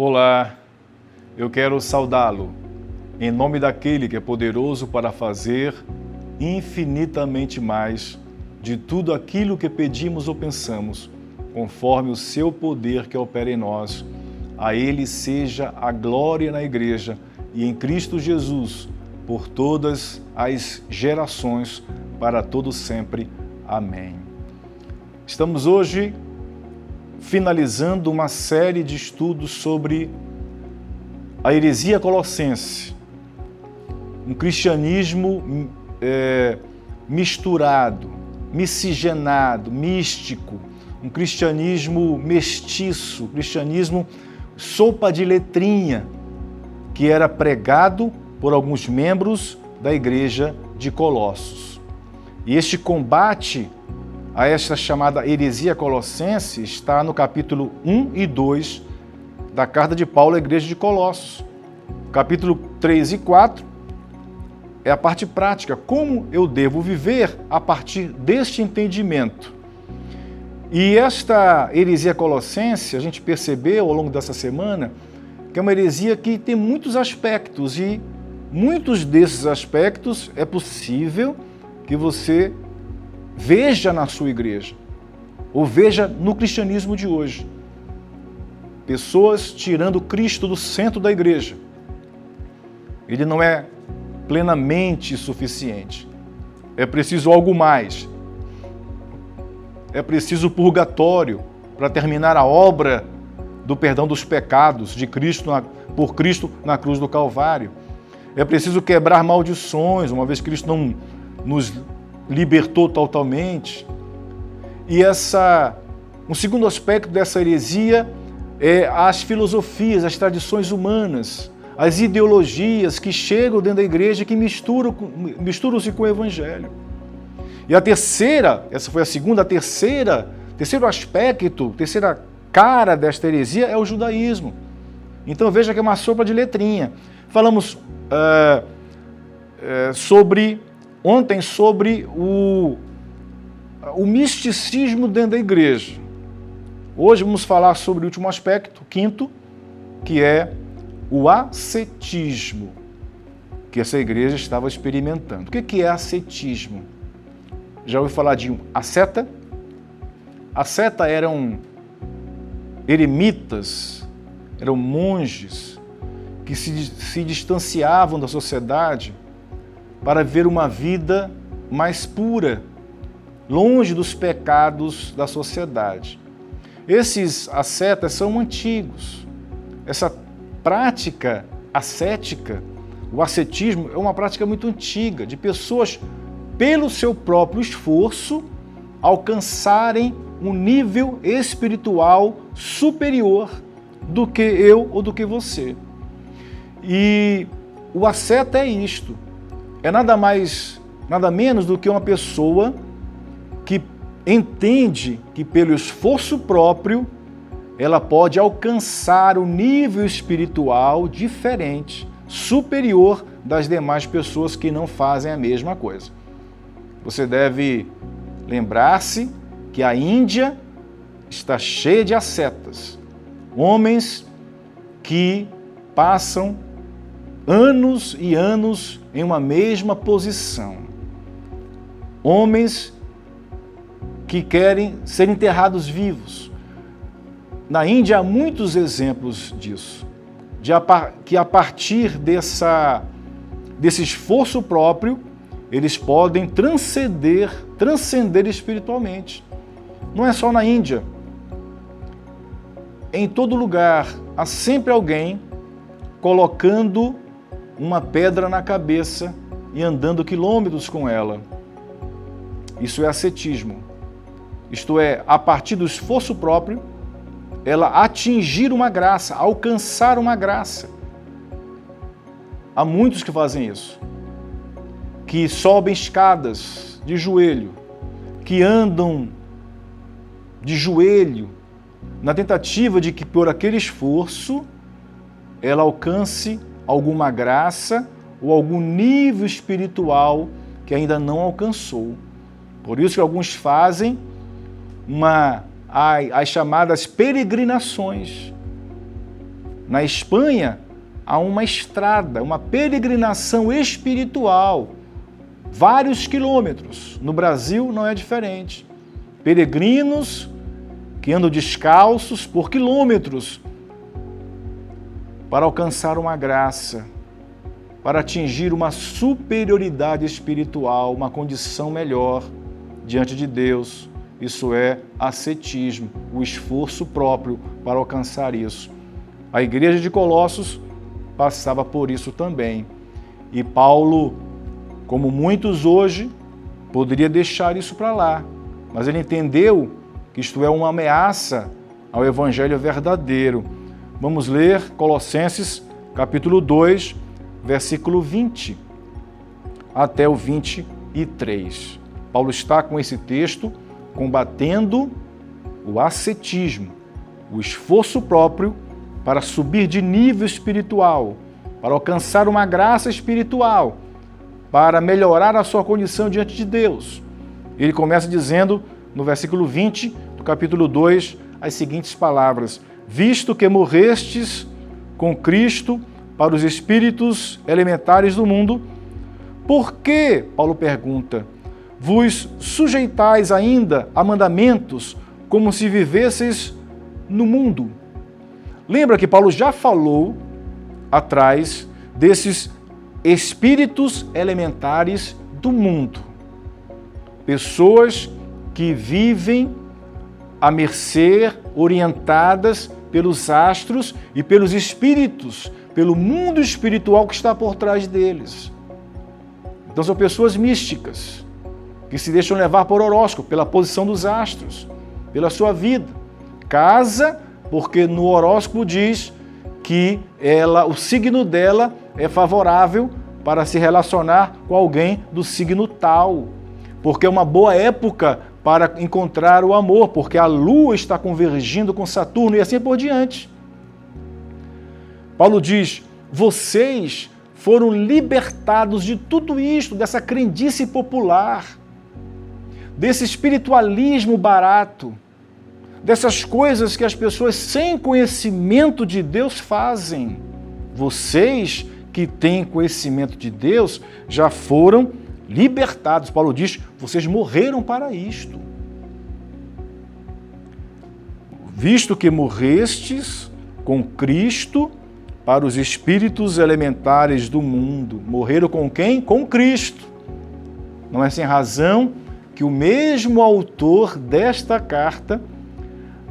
Olá, eu quero saudá-lo, em nome daquele que é poderoso para fazer infinitamente mais de tudo aquilo que pedimos ou pensamos, conforme o seu poder que opera em nós. A Ele seja a glória na Igreja e em Cristo Jesus, por todas as gerações, para todo sempre. Amém. Estamos hoje finalizando uma série de estudos sobre a heresia colossense, um cristianismo misturado, miscigenado, místico, um cristianismo mestiço, cristianismo sopa de letrinha, que era pregado por alguns membros da igreja de Colossos. E este combate a esta chamada heresia colossense está no capítulo 1 e 2 da carta de Paulo à igreja de Colossos. Capítulo 3 e 4 é a parte prática, como eu devo viver a partir deste entendimento. E esta heresia colossense, a gente percebeu ao longo dessa semana, que é uma heresia que tem muitos aspectos, e muitos desses aspectos é possível que você veja na sua igreja, ou veja no cristianismo de hoje. Pessoas tirando Cristo do centro da igreja. Ele não é plenamente suficiente. É preciso algo mais. É preciso purgatório para terminar a obra do perdão dos pecados de Cristo por Cristo na cruz do Calvário. É preciso quebrar maldições, uma vez que Cristo não nos libertou totalmente. E um segundo aspecto dessa heresia é as filosofias, as tradições humanas, as ideologias que chegam dentro da igreja, que misturam-se com o Evangelho. E a terceira, essa foi a segunda, terceiro aspecto, terceira cara desta heresia é o judaísmo. Então veja que é uma sopa de letrinha. Falamos ontem sobre o misticismo dentro da igreja. Hoje vamos falar sobre o último aspecto, quinto, que é o ascetismo, que essa igreja estava experimentando. O que é ascetismo? Já ouviu falar de asceta? Asceta eram eremitas, eram monges que se distanciavam da sociedade para viver uma vida mais pura, longe dos pecados da sociedade. Esses ascetas são antigos. Essa prática ascética, o ascetismo, é uma prática muito antiga, de pessoas, pelo seu próprio esforço, alcançarem um nível espiritual superior do que eu ou do que você. E o asceta é isto. É nada menos do que uma pessoa que entende que pelo esforço próprio ela pode alcançar um nível espiritual diferente, superior das demais pessoas que não fazem a mesma coisa. Você deve lembrar-se que a Índia está cheia de ascetas, homens que passam anos e anos em uma mesma posição. Homens que querem ser enterrados vivos. Na Índia há muitos exemplos disso, que a partir desse esforço próprio, eles podem transcender espiritualmente. Não é só na Índia. Em todo lugar há sempre alguém colocando uma pedra na cabeça e andando quilômetros com ela. Isso é ascetismo. Isto é, a partir do esforço próprio, ela atingir uma graça, alcançar uma graça. Há muitos que fazem isso, que sobem escadas de joelho, que andam de joelho, na tentativa de que por aquele esforço ela alcance alguma graça ou algum nível espiritual que ainda não alcançou. Por isso que alguns fazem as chamadas peregrinações. Na Espanha, há uma estrada, uma peregrinação espiritual, vários quilômetros. No Brasil não é diferente. Peregrinos que andam descalços por quilômetros para alcançar uma graça, para atingir uma superioridade espiritual, uma condição melhor diante de Deus. Isso é ascetismo, o esforço próprio para alcançar isso. A igreja de Colossos passava por isso também. E Paulo, como muitos hoje, poderia deixar isso para lá, mas ele entendeu que isto é uma ameaça ao evangelho verdadeiro. Vamos ler Colossenses, capítulo 2, versículo 20 até o 23. Paulo está com esse texto combatendo o ascetismo, o esforço próprio para subir de nível espiritual, para alcançar uma graça espiritual, para melhorar a sua condição diante de Deus. Ele começa dizendo, no versículo 20 do capítulo 2, as seguintes palavras: visto que morrestes com Cristo para os espíritos elementares do mundo, por que, Paulo pergunta, vos sujeitais ainda a mandamentos como se vivesseis no mundo? Lembra que Paulo já falou atrás desses espíritos elementares do mundo. Pessoas que vivem à mercê, orientadas pelos astros e pelos espíritos, pelo mundo espiritual que está por trás deles. Então são pessoas místicas, que se deixam levar por horóscopo, pela posição dos astros, pela sua vida. Casa, porque no horóscopo diz que o signo dela é favorável para se relacionar com alguém do signo tal, porque é uma boa época para encontrar o amor, porque a Lua está convergindo com Saturno e assim por diante. Paulo diz, vocês foram libertados de tudo isto, dessa crendice popular, desse espiritualismo barato, dessas coisas que as pessoas sem conhecimento de Deus fazem. Vocês que têm conhecimento de Deus já foram libertados. Paulo diz, vocês morreram para isto. Visto que morrestes com Cristo para os espíritos elementares do mundo. Morreram com quem? Com Cristo. Não é sem razão que o mesmo autor desta carta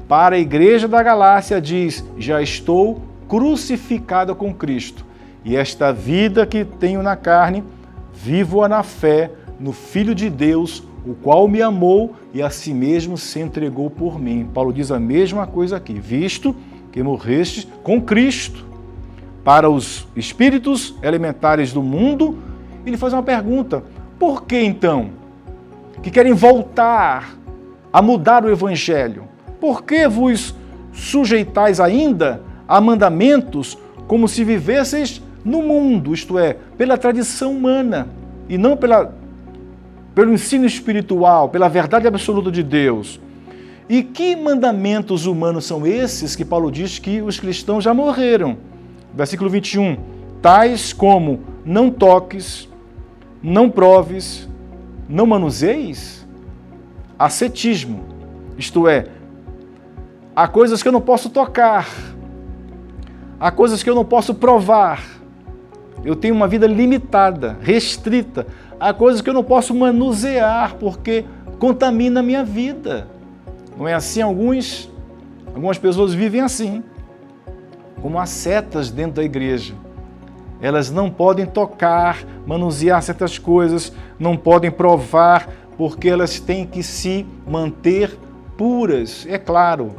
para a igreja da Galácia diz, já estou crucificado com Cristo, e esta vida que tenho na carne, vivo-a na fé no Filho de Deus, o qual me amou e a si mesmo se entregou por mim. Paulo diz a mesma coisa aqui, visto que morrestes com Cristo para os espíritos elementares do mundo. Ele faz uma pergunta, por que então que querem voltar a mudar o evangelho? Por que vos sujeitais ainda a mandamentos como se vivesseis no mundo, isto é, pela tradição humana e não pelo ensino espiritual, pela verdade absoluta de Deus? E que mandamentos humanos são esses que Paulo diz que os cristãos já morreram? Versículo 21, tais como não toques, não proves, não manuseis? Ascetismo, isto é, há coisas que eu não posso tocar, há coisas que eu não posso provar, eu tenho uma vida limitada, restrita, há coisas que eu não posso manusear porque contamina a minha vida. Não é assim? Algumas pessoas vivem assim, como ascetas dentro da igreja. Elas não podem tocar, manusear certas coisas, não podem provar, porque elas têm que se manter puras. É claro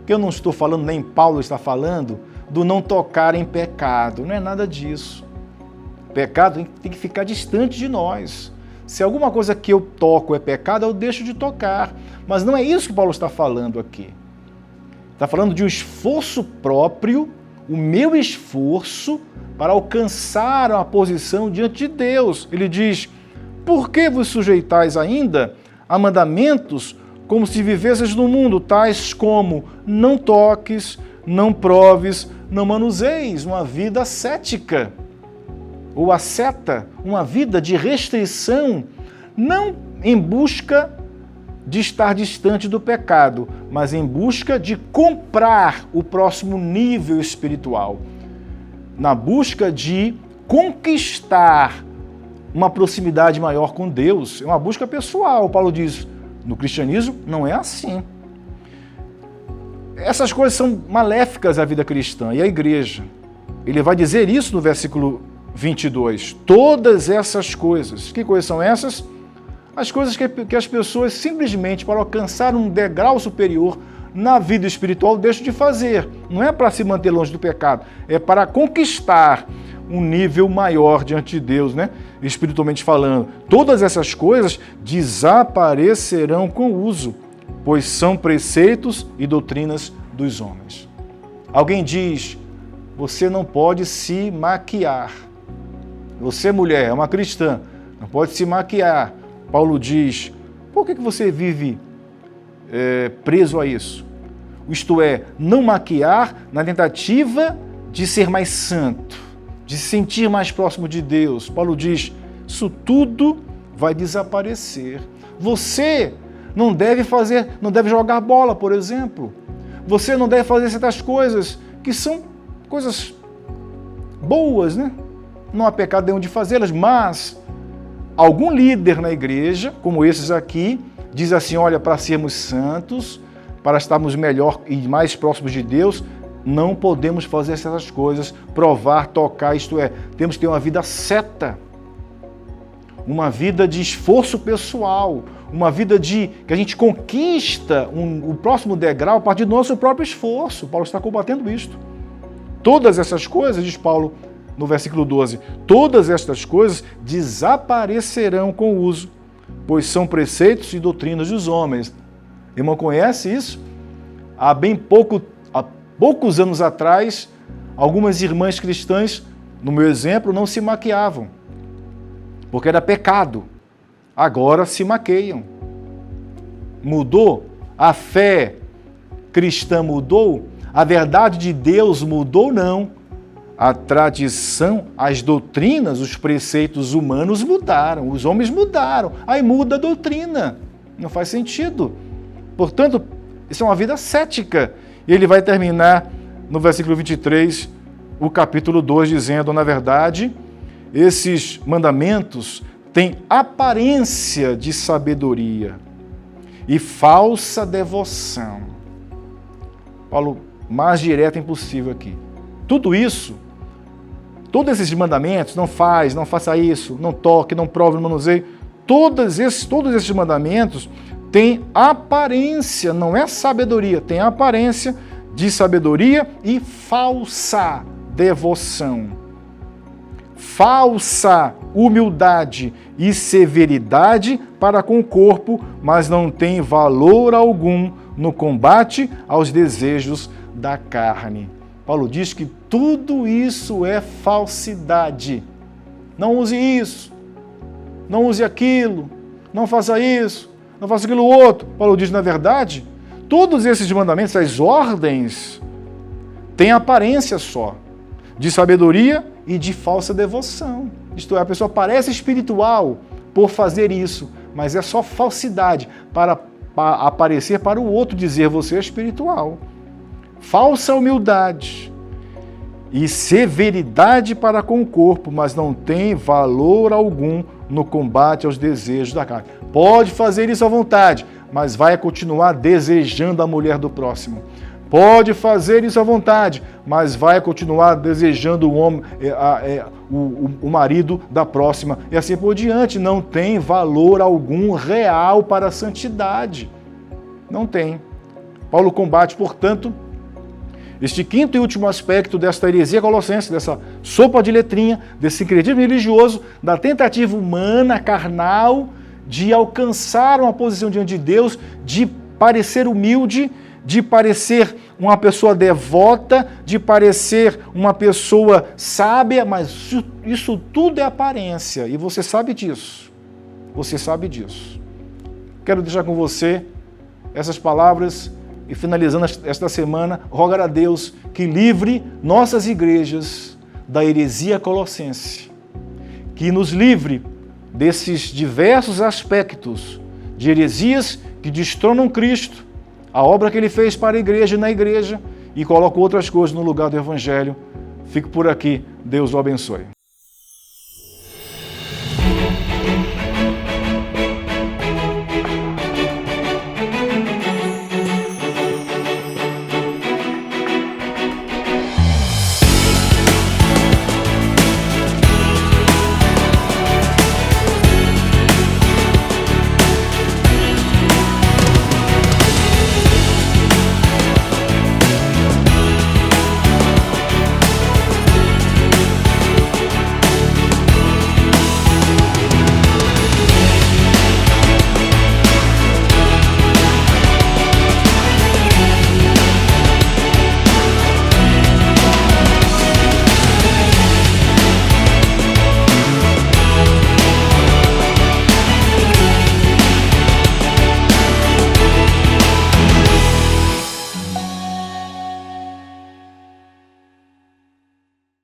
que eu não estou falando, nem Paulo está falando, do não tocar em pecado. Não é nada disso. Pecado tem que ficar distante de nós. Se alguma coisa que eu toco é pecado, eu deixo de tocar. Mas não é isso que Paulo está falando aqui. Está falando de um esforço próprio, o meu esforço para alcançar uma posição diante de Deus. Ele diz, por que vos sujeitais ainda a mandamentos como se vivesseis no mundo, tais como não toques, não proves, não manuseis, uma vida ascética ou asceta, uma vida de restrição, não em busca de estar distante do pecado, mas em busca de comprar o próximo nível espiritual, na busca de conquistar uma proximidade maior com Deus. É uma busca pessoal. Paulo diz, no cristianismo não é assim. Essas coisas são maléficas à vida cristã e à igreja. Ele vai dizer isso no versículo 22. Todas essas coisas. Que coisas são essas? As coisas que as pessoas simplesmente, para alcançar um degrau superior na vida espiritual, deixam de fazer. Não é para se manter longe do pecado, é para conquistar um nível maior diante de Deus, né? Espiritualmente falando. Todas essas coisas desaparecerão com o uso, pois são preceitos e doutrinas dos homens. Alguém diz, você não pode se maquiar. Você, mulher, é uma cristã, não pode se maquiar. Paulo diz, por que você vive preso a isso? Isto é, não maquiar na tentativa de ser mais santo, de se sentir mais próximo de Deus. Paulo diz, isso tudo vai desaparecer. Você não deve jogar bola, por exemplo. Você não deve fazer certas coisas que são coisas boas, né? Não há pecado nenhum de fazê-las, mas algum líder na igreja, como esses aqui, diz assim, olha, para sermos santos, para estarmos melhor e mais próximos de Deus, não podemos fazer essas coisas, provar, tocar, isto é, temos que ter uma vida seta, uma vida de esforço pessoal, uma vida que a gente conquista o próximo degrau a partir do nosso próprio esforço. Paulo está combatendo isto. Todas essas coisas, diz Paulo no versículo 12, todas estas coisas desaparecerão com o uso, pois são preceitos e doutrinas dos homens. Irmão, conhece isso? Há poucos anos atrás, algumas irmãs cristãs, no meu exemplo, não se maquiavam, porque era pecado. Agora se maqueiam. Mudou? A fé cristã mudou? A verdade de Deus mudou? Não. A tradição, as doutrinas, os preceitos humanos mudaram, os homens mudaram, aí muda a doutrina, não faz sentido. Portanto, isso é uma vida cética. E ele vai terminar no versículo 23, o capítulo 2, dizendo, na verdade, esses mandamentos têm aparência de sabedoria e falsa devoção. Paulo, mais direto impossível aqui. Tudo isso, todos esses mandamentos, não faça isso, não toque, não prove, não manuseie, todos esses mandamentos têm aparência, não é sabedoria, tem aparência de sabedoria e falsa devoção. Falsa humildade e severidade para com o corpo, mas não tem valor algum no combate aos desejos da carne. Paulo diz que tudo isso é falsidade. Não use isso, não use aquilo, não faça isso, não faça aquilo outro. Paulo diz, na verdade, todos esses mandamentos, as ordens, têm aparência só de sabedoria e de falsa devoção. Isto é, a pessoa parece espiritual por fazer isso, mas é só falsidade para aparecer para o outro dizer você é espiritual. Falsa humildade e severidade para com o corpo, mas não tem valor algum no combate aos desejos da carne. Pode fazer isso à vontade, mas vai continuar desejando a mulher do próximo. Pode fazer isso à vontade, mas vai continuar desejando o homem, o marido da próxima, e assim por diante. Não tem valor algum real para a santidade. Não tem. Paulo combate, portanto, este quinto e último aspecto desta heresia colossense, dessa sopa de letrinha, desse sincretismo religioso, da tentativa humana, carnal, de alcançar uma posição diante de Deus, de parecer humilde, de parecer uma pessoa devota, de parecer uma pessoa sábia, mas isso tudo é aparência, e você sabe disso. Você sabe disso. Quero deixar com você essas palavras e finalizando esta semana, rogar a Deus que livre nossas igrejas da heresia colossense, que nos livre desses diversos aspectos de heresias que destronam Cristo, a obra que Ele fez para a igreja e na igreja, e colocam outras coisas no lugar do Evangelho. Fico por aqui. Deus o abençoe.